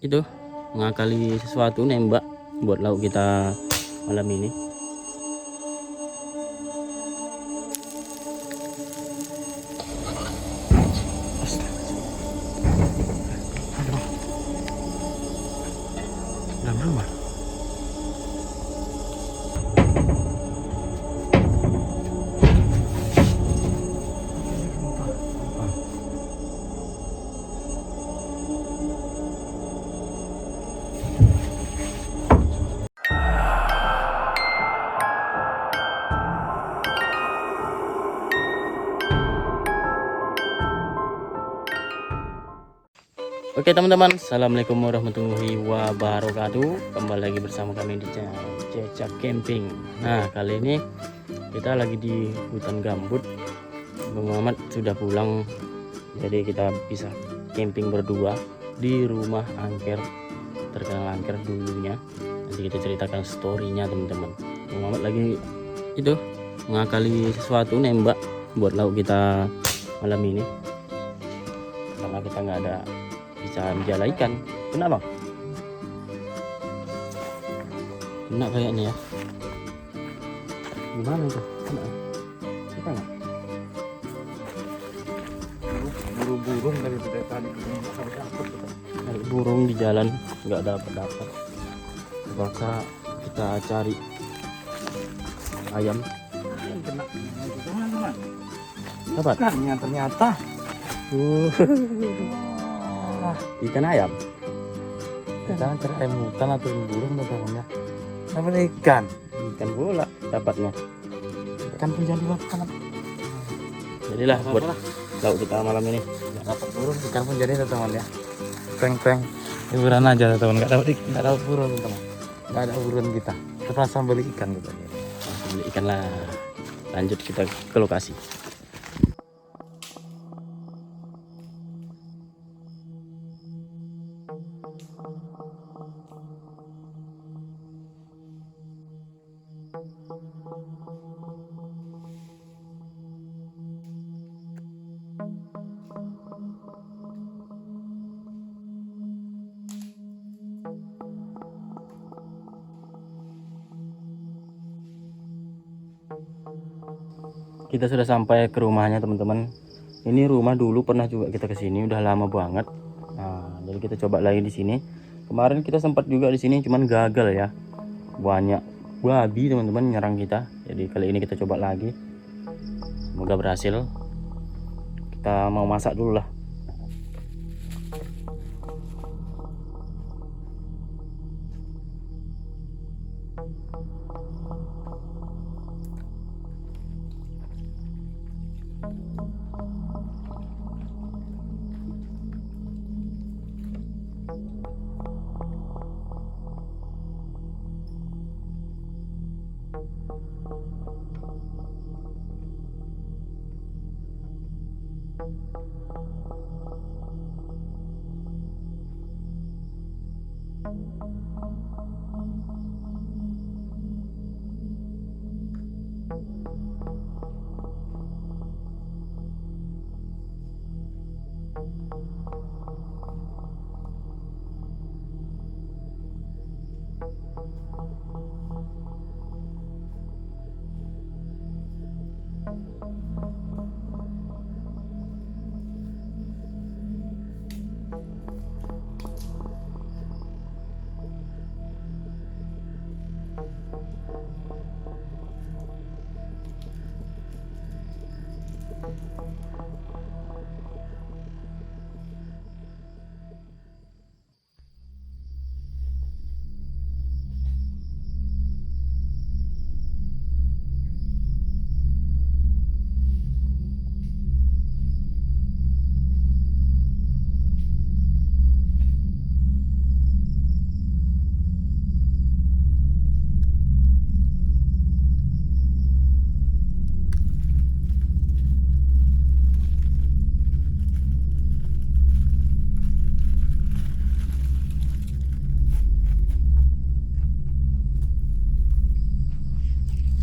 itu ngakali sesuatu nembak buat lauk kita malam ini. Dalam rumah. Oke teman-teman, assalamualaikum warahmatullahi wabarakatuh. Kembali lagi bersama kami di channel Cecak Camping. Nah, kali ini kita lagi di hutan gambut. Bang Muhammad sudah pulang, jadi kita bisa camping berdua di rumah angker, terkenal angker dulunya. Nanti kita ceritakan storynya teman-teman. Bang Muhammad lagi itu ngakali sesuatu nembak buat lauk kita malam ini, karena kita nggak ada bisa menjala ikan. Kena bang? Kena kayaknya ya. Gimana itu? Kena? Kita nggak? Buru burung dari tadi Cari burung di jalan nggak dapat. Terpaksa kita cari ayam. kena teman-teman. Dapat? Ikannya ternyata Ikan ayam. jangan cari ayam hutan atau burung namanya. Namanya ikan Bola dapatnya. ikan penjadi makan. Jadilah buat lauk kita malam ini. Nggak dapat burung, ikan penjadi teman ya. Prank hiburan aja teman, nggak dapat burung teman, nggak ada burung kita. Terpaksa beli ikan gitu. Langsung beli ikan lah. Lanjut kita ke lokasi. Kita sudah sampai ke rumahnya teman-teman. Ini rumah dulu pernah juga kita kesini, udah lama banget. Nah, jadi kita coba lagi di sini. Kemarin kita sempat juga di sini, cuman gagal ya. Banyak babi teman-teman nyerang kita. Jadi kali ini kita coba lagi. Semoga berhasil. Kita mau masak dulu lah.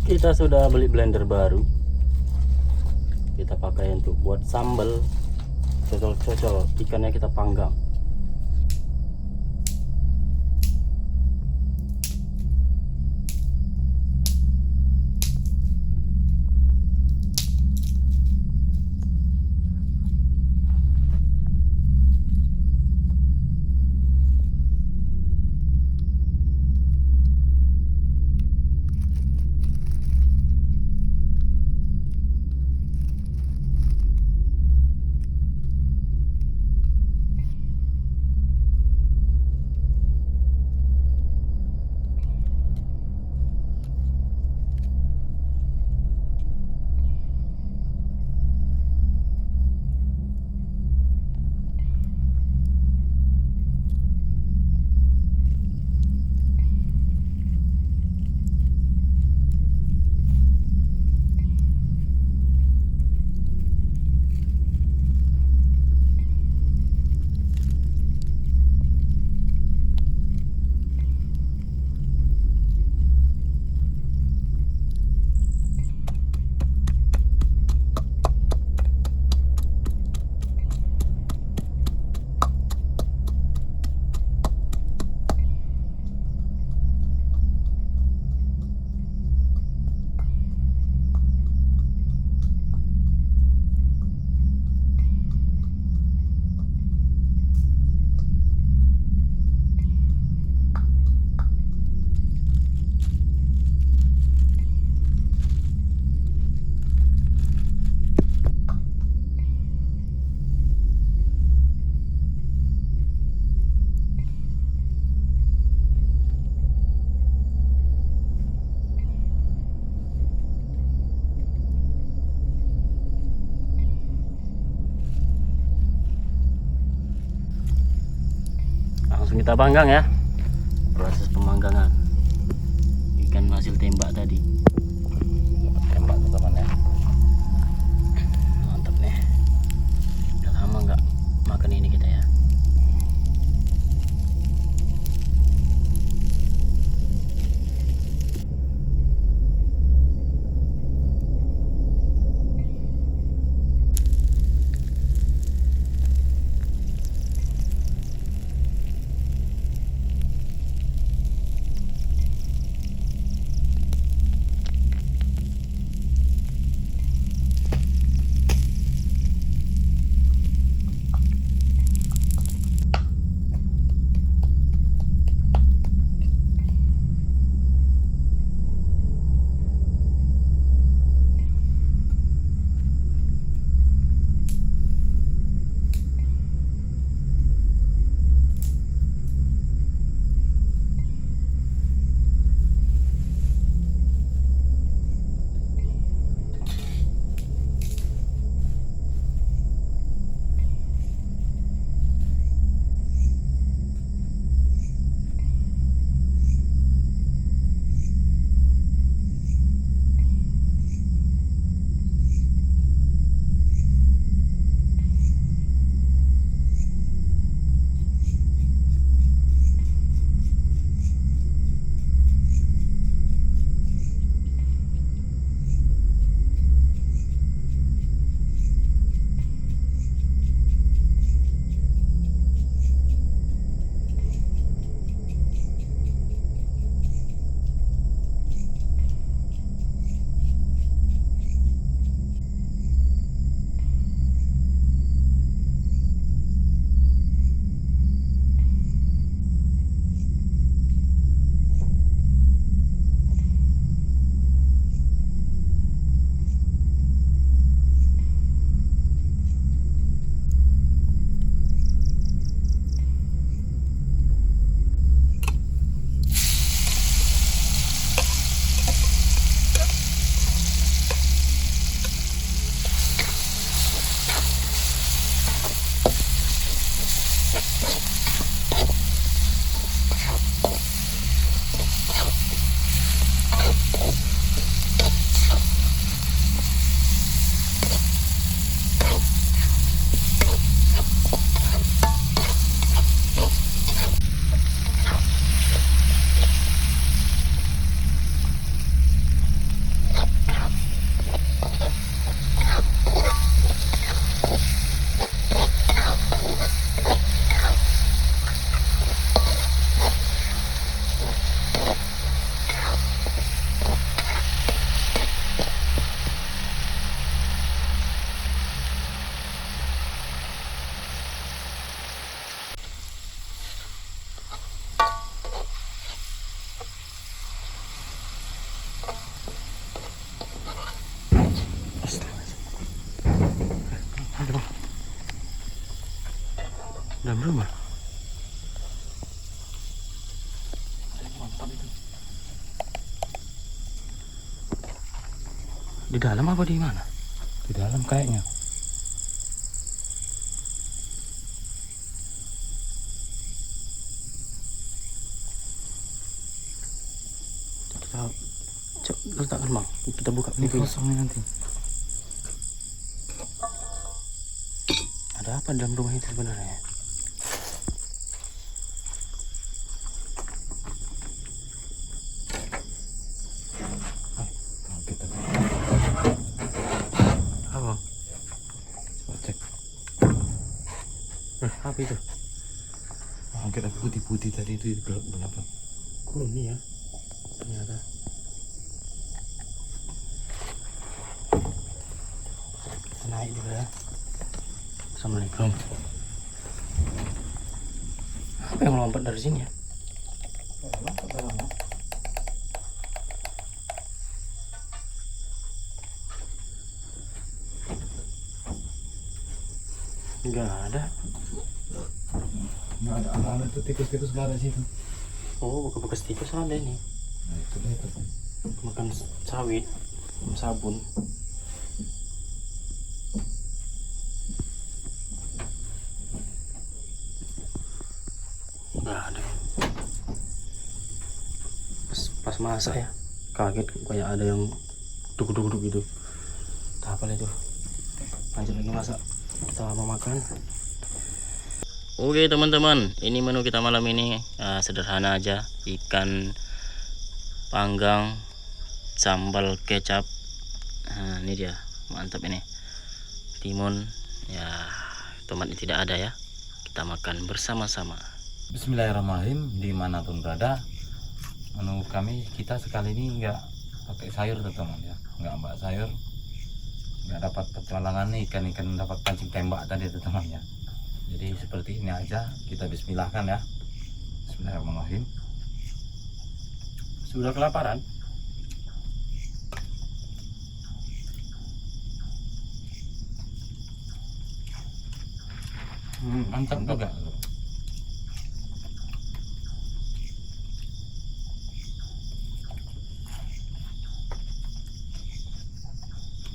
Kita sudah beli blender baru. Kita pakai untuk buat sambal. Cocol-cocol ikannya kita panggang. kita panggang ya. Proses pemanggangan ikan hasil tembak tadi. Tembak teman-teman ya. Mantap nih. Udah lama nggak makan ini kita ya. Dalam rumah. Di dalam apa di mana? Di dalam kayaknya. Kita letakkan bang. Kita buka Ini pintunya. kosong nih nanti. Ada apa dalam rumah itu sebenarnya? Kita Apa? coba cek. Apa itu? Angkat apa putih-putih tadi itu gelap apa? Kuning ya. Ternyata. Kita naik dulu ya. Assalamualaikum. Apa yang melompat dari sini ya? Enggak ada. Nggak ada anak-anak itu tikus-tikus nggak ada situ. Oh, bekas tikus ada ini. Nah itu deh itu. Makan sawit, sabun. Enggak ada. pas masak ya, kaget kayak ada yang duduk-duduk gitu. Tak apa itu, lanjut lagi masak, kita mau makan. Oke teman-teman, ini menu kita malam ini sederhana aja, ikan panggang sambal kecap. Nah, ini dia, mantap ini. Timun ya, tomatnya tidak ada ya, kita makan bersama-sama. Bismillahirrahmanirrahim. Dimanapun berada, menu kita sekali ini nggak pakai sayur teman ya, nggak mbak sayur, nggak dapat petualangan nih ikan dapat pancing tembak tadi teman ya. Jadi seperti ini aja, kita bismillahkan ya. Bismillahirrahmanirrahim. Sudah kelaparan? Mantap juga.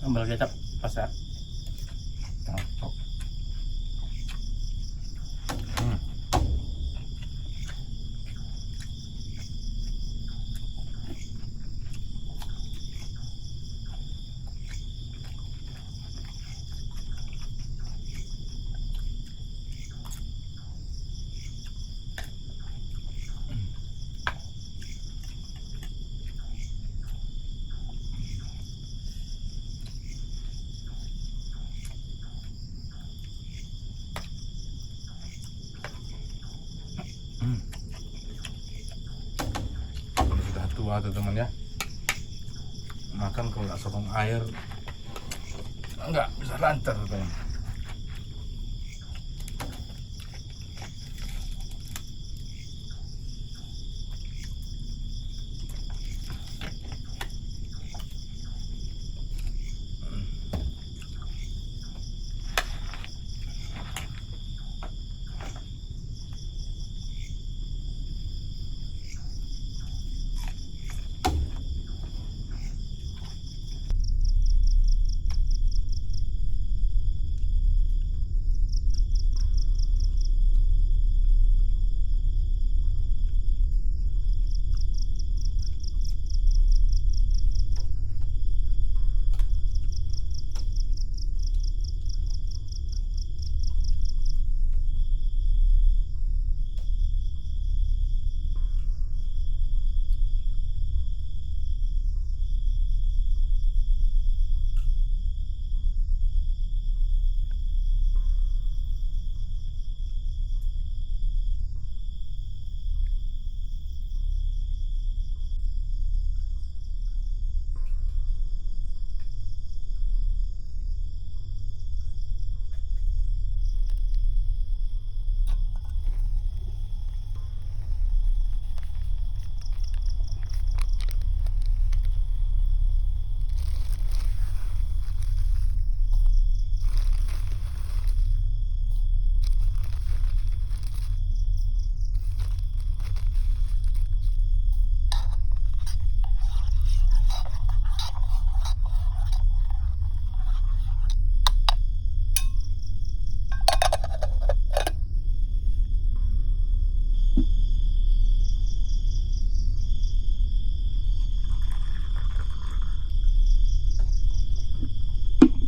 Sambal kecap pas ya. Cocok. Sudah tua tuh teman ya, makan kalau nggak sokong air nggak bisa lancar teman.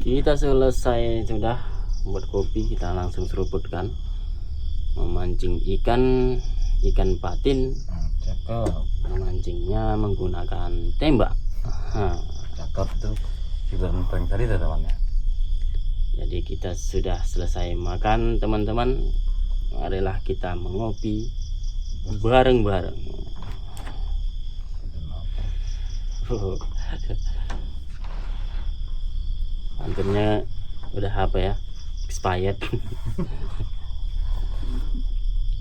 Kita selesai sudah buat kopi, kita langsung seruputkan, memancing ikan patin. Cakep. Memancingnya menggunakan tembak. Cakep tuh hiburan prank tadi tuh teman ya. Jadi kita sudah selesai makan teman-teman, marilah kita mengopi bareng-bareng. Pantunnya udah apa ya, expired.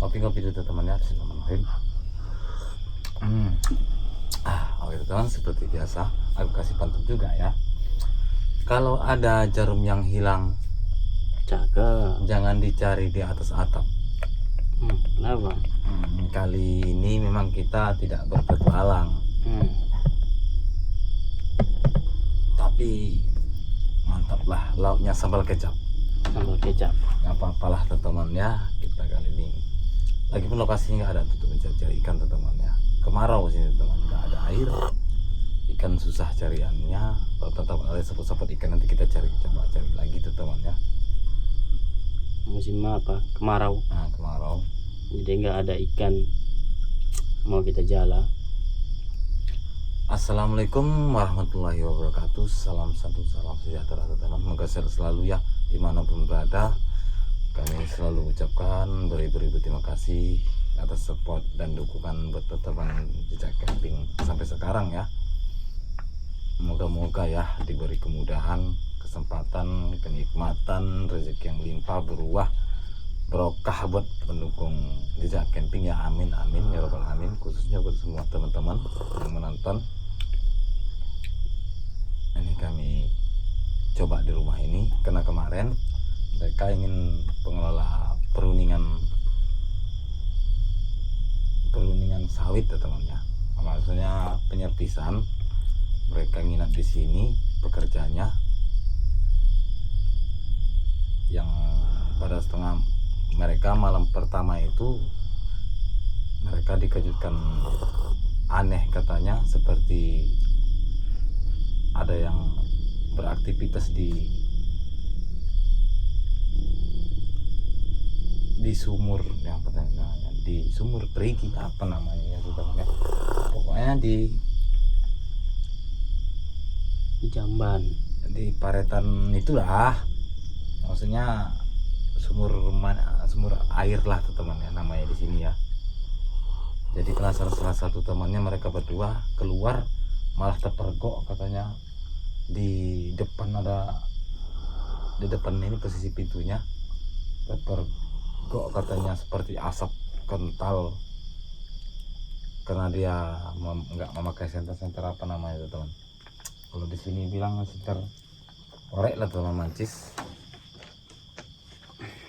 Ngopi-ngopi dulu teman ya, bismillahirrahmanirrahim. Oke teman, seperti biasa aku kasih pantun juga ya. Kalau ada jarum yang hilang, Cakep. jangan dicari di atas atap. Kenapa? Kali ini memang kita tidak berpetualang, tapi mantaplah lauknya sambal kecap. Sambal kecap. Gak apa-apalah teman ya, kita kali ini lagi pun lokasinya nggak ada untuk mencari ikan teman ya. Kemarau sini teman, nggak ada air. air, ikan susah cariannya. Kalau tetap ada sepot-sepot ikan nanti kita coba cari lagi teman ya. Musim apa? Kemarau. Nah, kemarau. Jadi nggak ada ikan. Mau kita jala. Assalamualaikum warahmatullahi wabarakatuh. Salam satu, salam sejahtera teman-teman. Semoga sehat selalu ya dimanapun berada. Kami selalu ucapkan beribu-ribu terima kasih atas support dan dukungan buat teman Jejak Camping sampai sekarang ya. Moga-moga ya diberi kemudahan, kesempatan, kenikmatan, rezeki yang melimpah, berbuah, berkah buat pendukung Jejak Camping ya. Amin amin ya rabbal alamin. Khususnya buat semua teman-teman yang menonton. Ini kami coba di rumah ini karena kemarin mereka ingin pengelola peruningan sawit ya temannya. Maksudnya penyerpisan. Mereka nginap di sini pekerjanya, yang pada setengah mereka malam pertama itu mereka dikejutkan aneh katanya, seperti ada yang beraktivitas di sumur yang namanya, di sumur perigi apa namanya ya sebenarnya, pokoknya di Jamban. di paretan itulah, maksudnya sumur air lah teman ya namanya di sini ya. Jadi salah satu temannya, mereka berdua keluar malah terpergok katanya di depan ini posisi pintunya terpergok katanya seperti asap kental karena dia nggak memakai senter apa namanya itu teman. Kalau di sini bilang senter korek lah teman, mancis.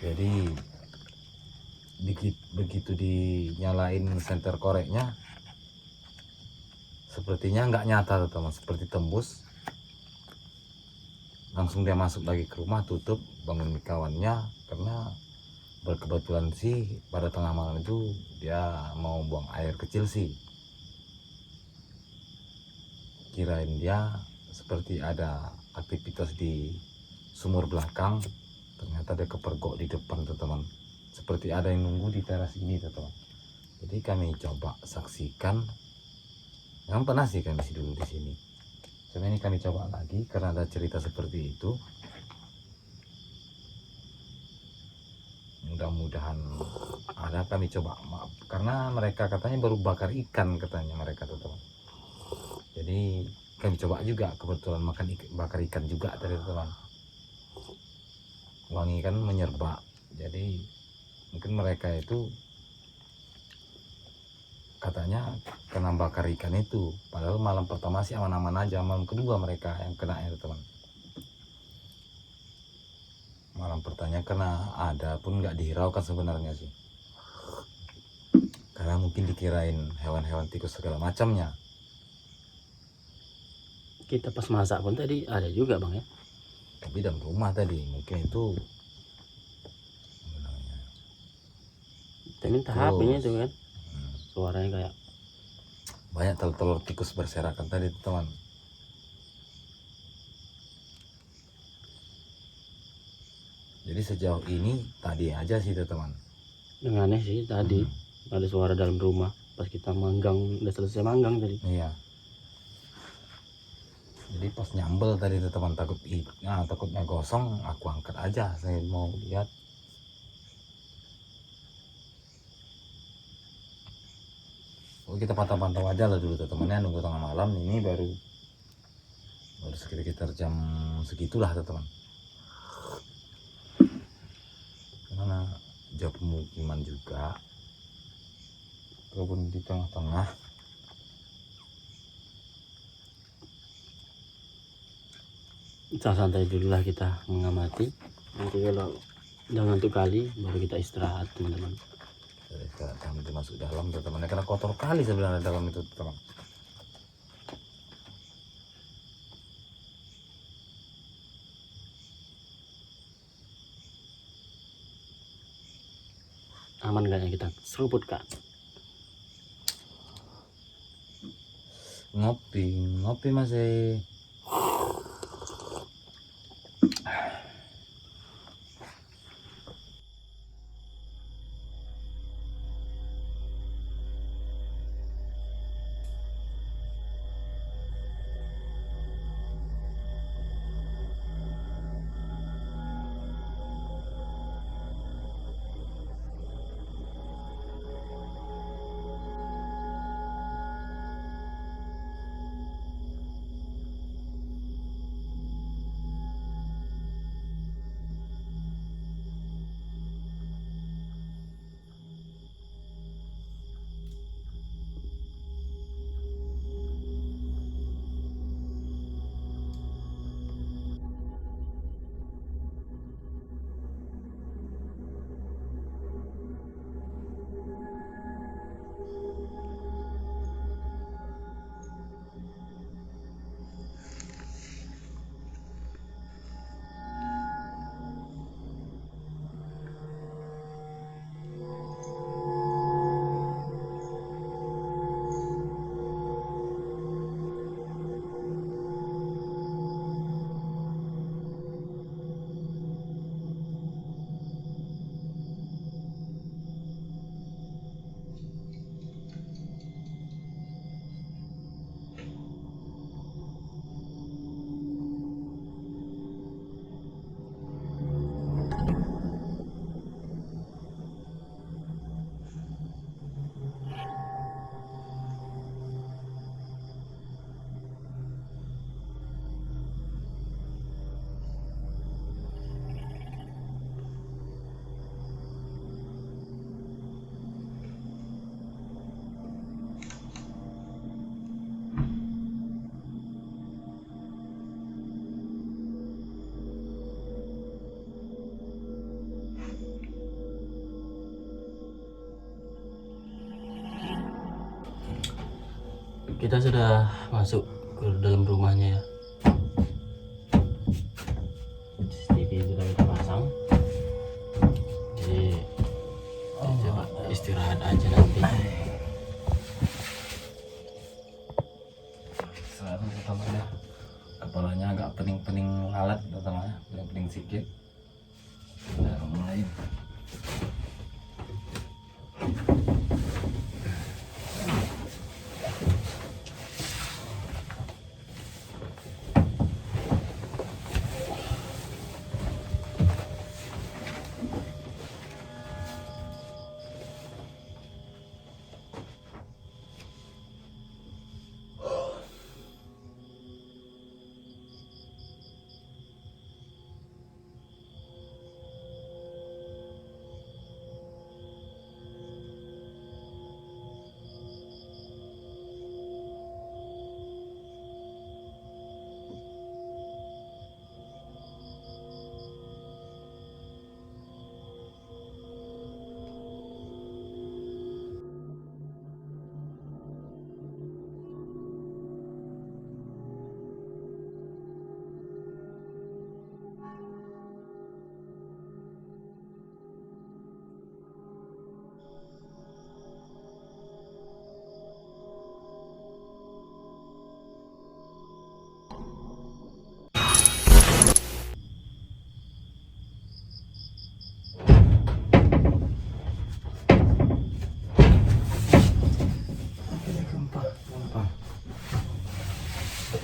Jadi begitu dinyalain senter koreknya, sepertinya nggak nyata teman, seperti tembus. Langsung dia masuk lagi ke rumah, tutup, bangun kawannya, karena berkebetulan sih pada tengah malam itu dia mau buang air kecil sih. Kirain dia seperti ada aktivitas di sumur belakang, ternyata dia kepergok di depan teman. Seperti ada yang nunggu di teras ini teman. Jadi kami coba saksikan. Yang pernah sih kami dulu di sini. Cuma ini kami coba lagi karena ada cerita seperti itu. Mudah-mudahan ada, kami coba. Maaf, karena mereka katanya baru bakar ikan katanya mereka teman. Jadi kami coba juga, kebetulan bakar ikan juga tadi teman. Wangi kan menyerba. Jadi mungkin mereka itu katanya kena bakar ikan itu, padahal malam pertama sih aman-aman aja, malam kedua mereka yang kena ya teman. Malam pertama kena ada pun nggak dihiraukan sebenarnya sih, karena mungkin dikirain hewan-hewan tikus segala macamnya. Kita pas masak pun tadi ada juga bang ya. Tapi dalam rumah tadi mungkin itu Kita minta HP-nya itu kan. Suaranya kayak banyak telur-telur tikus berserakan tadi teman. Jadi sejauh ini tadi aja sih teman. yang aneh sih tadi. Ada suara dalam rumah pas kita manggang, udah selesai manggang tadi. Iya. Jadi pas nyambel tadi teman, takutnya gosong, aku angkat aja, saya mau lihat. Oh, kita pantau-pantau aja lah dulu teman-temannya, nunggu tengah malam ini baru sekitar jam segitulah teman. Karena jauh pemukiman juga, kebun di tengah-tengah. Santai dulu lah kita mengamati. Nanti kalau udah ngantuk kali baru kita istirahat teman-teman. Kami masuk dalam teman-teman, karena kotor kali sebenarnya dalam itu teman. Aman gak yang kita seruput kak? Ngopi, ngopi masih. Kita sudah masuk ke dalam rumahnya ya. CCTV sudah kita pasang. Jadi coba istirahat aja nanti. Selalu teman-teman ya. Kepalanya agak pening-pening lalat teman-teman ya, pening-pening sedikit. Udah mulai.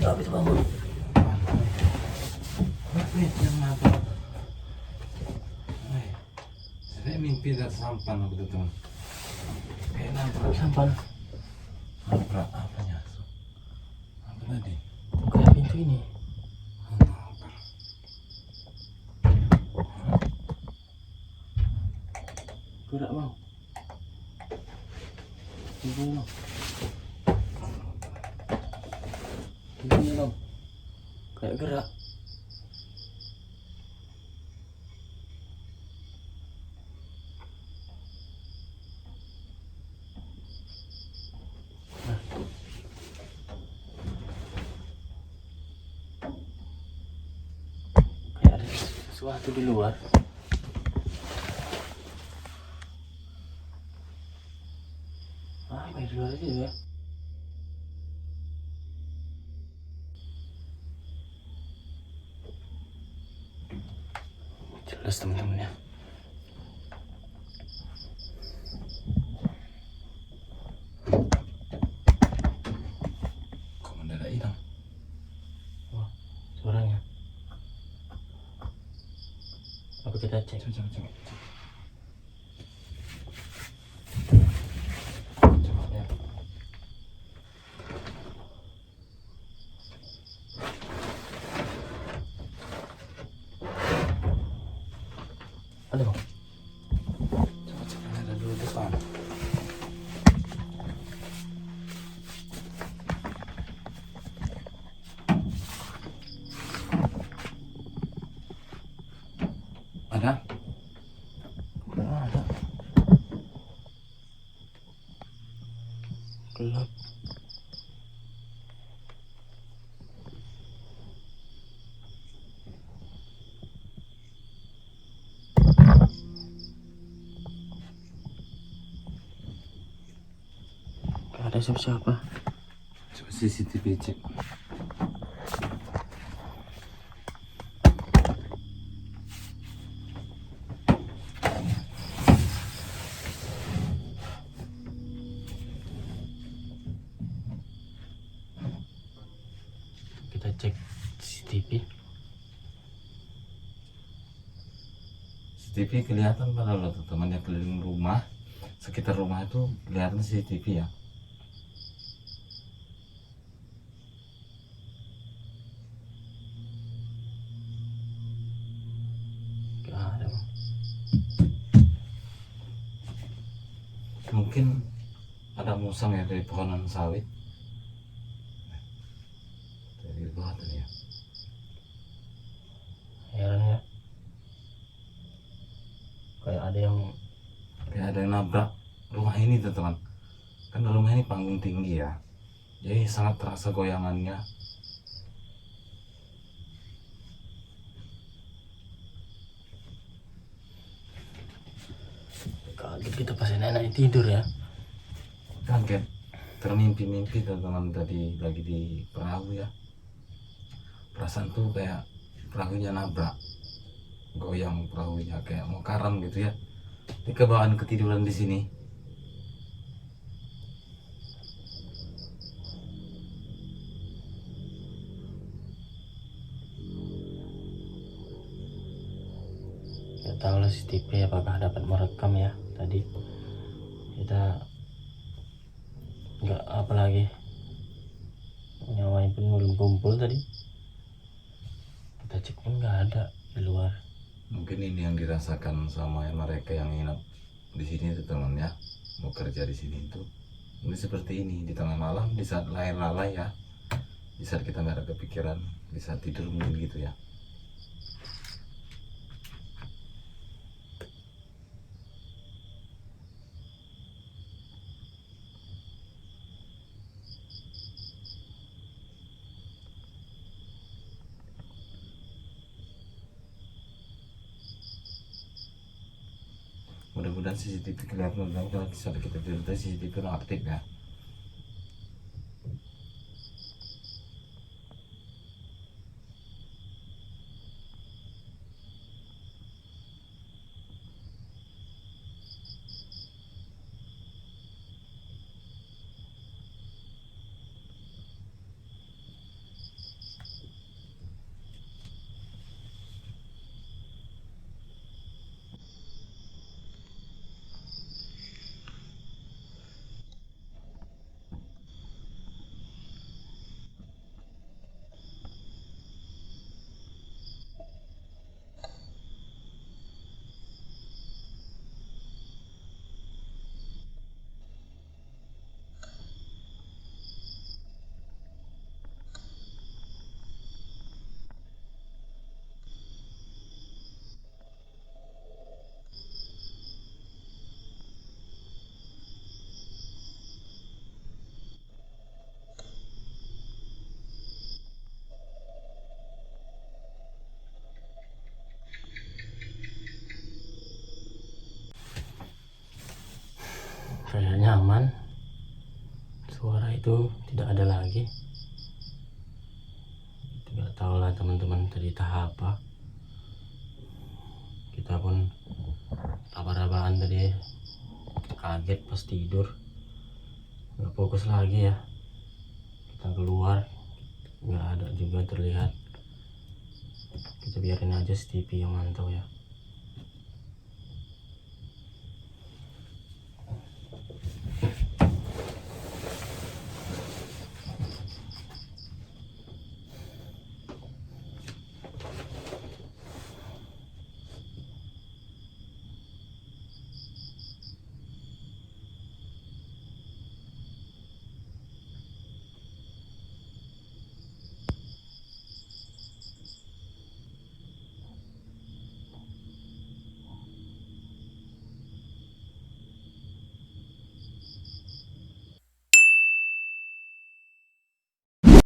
Habis bangun. Saya mimpi dari sampan aku tuh teman. Kayak nabrak Sampan. nabrak apanya? Apa tadi? Kayak pintu ini. Gerak mau. Pintunya mau. Pintunya mau. Kayak gerak. Kayak ada sesuatu di luar. Apa di luar itu ya? jelas teman-teman ya. Kok mendadak hilang? Wah, suaranya. Apa kita cek? Coba. Coba ya. Ada bang? Coba ada dulu depan. Ada? Nggak ada. Gelap. Nggak ada siapa-siapa. Coba CCTV cek. Kita cek CCTV. CCTV kelihatan pada lo teman yang keliling rumah, sekitar rumah itu kelihatan CCTV ya. Nggak ada bang. Mungkin ada musang ya dari pohonan sawit. Dari bawah tadi ya. Heran ya. Kayak ada yang Kayak ada yang nabrak rumah ini teman. Kan rumah ini panggung tinggi ya. Jadi sangat terasa goyangannya. kaget kita pas nenek tidur ya. Kan kayak termimpi-mimpi teman-teman tadi lagi di perahu ya. Perasaan tuh kayak perahunya nabrak, goyang perahunya kayak mau karam gitu ya. Ini kebawaan ketiduran di sini. Nggak tahu lah CCTV apakah dapat merekam ya tadi. Kita nggak apa lagi, nyawanya pun belum kumpul tadi. Kita cek pun nggak ada di luar. Mungkin ini yang dirasakan sama mereka yang nginap di sini tuh teman ya, mau kerja di sini itu. Ini seperti ini di tengah malam, di saat lalai ya, di saat kita nggak ada kepikiran, di saat tidur mungkin gitu ya. Mudah-mudahan CCTV kelihatan, mudah-mudahan saat kita tidur CCTV aktif ya. Kayaknya aman, suara itu tidak ada lagi. Tidak tahu lah teman-teman tadi tahap apa. kita pun raba-rabaan tadi, kaget pas tidur, nggak fokus lagi ya. Kita keluar, nggak ada juga terlihat. Kita biarin aja si TV yang mantau ya.